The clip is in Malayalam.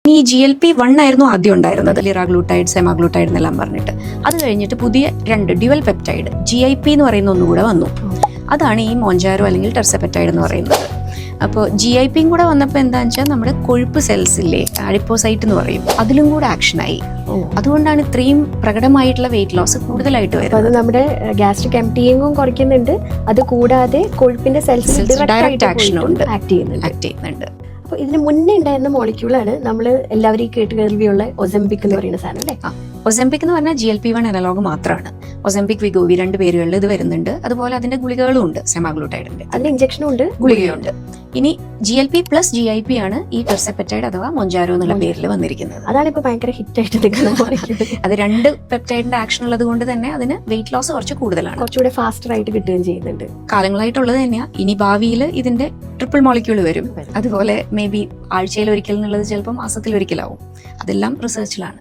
ഈ GLP-1 ആയിരുന്നു ആദ്യം ഉണ്ടായിരുന്നത്, ലിറാഗ്ലൂട്ടൈഡ്, സെമാഗ്ലൂട്ടൈഡ് എന്നെല്ലാം പറഞ്ഞിട്ട്. അത് കഴിഞ്ഞിട്ട് പുതിയ 2 ഡ്യുവൽ പെപ്റ്റൈഡ് GIP എന്ന് പറയുന്ന ഒന്നുകൂടെ വന്നു. അതാണ് ഈ മോഞ്ചാരോ അല്ലെങ്കിൽ ടെർസെപെറ്റൈഡ് എന്ന് പറയുന്നത്. അപ്പോൾ GIPയും കൂടെ വന്നപ്പോൾ എന്താണെന്ന് വെച്ചാൽ നമ്മുടെ കൊഴുപ്പ് സെൽസ് ഇല്ലേ, അഡിപ്പോസൈറ്റ് എന്ന് പറയും, അതിലും കൂടെ ആക്ഷനായി. അതുകൊണ്ടാണ് ഇത്രയും പ്രകടമായിട്ടുള്ള വെയിറ്റ് ലോസ് കൂടുതലായിട്ട് വരുന്നത്. അത് നമ്മുടെ ഗ്യാസ്ട്രിക് എംപ്റ്റിയിങ്ങും കുറയ്ക്കുന്നുണ്ട്, അത് കൂടാതെ കൊഴുപ്പിന്റെ സെൽസ് ഡയറക്റ്റ് ആക്ഷനുണ്ട്, ആക്ട് ചെയ്യുന്നുണ്ട്. അപ്പൊ ഇതിന് മുന്നേ ഉണ്ടായിരുന്ന മോളിക്യൂളാണ് നമ്മൾ എല്ലാവരും കേട്ട് കേൾവിയുള്ള ഒസെംപിക് എന്ന് പറയുന്ന സാധനം അല്ലേ? ഒസെംപിക് എന്ന് പറഞ്ഞാൽ GLP-1 അനലോഗ് മാത്രമാണ്. ഒസെംപിക്, വിഗോവി 2 പേരുകളിൽ ഇത് വരുന്നുണ്ട്. അതുപോലെ അതിന്റെ ഗുളികകളും ഉണ്ട്, സെമാഗ്ലൂട്ടൈഡിന്റെ. അതിന്റെ ഇഞ്ചക്ഷനും ഉണ്ട്, ഗുളികയുണ്ട്. ഇനി GLP പ്ലസ് GIP ആണ് ഈ ടെർസെപെറ്റൈഡ് അഥവാ മൊഞ്ചാരോ എന്നുള്ള പേരിൽ വന്നിരിക്കുന്നത്. അതാണ് ഇപ്പൊ ഭയങ്കര ഹിറ്റ് ആയിട്ട് നിൽക്കുന്നത്. അത് 2 പെപ്റ്റൈഡിന്റെ ആക്ഷൻ ഉള്ളത് കൊണ്ട് തന്നെ അതിന് വെയിറ്റ് ലോസ് കുറച്ച് കൂടുതലാണ്, കുറച്ചുകൂടെ ഫാസ്റ്റർ ആയിട്ട് കിട്ടുകയും ചെയ്യുന്നുണ്ട്. കാലങ്ങളായിട്ടുള്ളത് തന്നെയാണ്. ഇനി ഭാവിയിൽ ഇതിന്റെ ട്രിപ്പിൾ മോളിക്യൂൾ വരും. അതുപോലെ മേ ബി ആഴ്ചയിൽ ഒരിക്കൽ എന്നുള്ളത് ചിലപ്പോൾ മാസത്തിൽ ഒരിക്കലാവും. അതെല്ലാം റിസർച്ചിലാണ്.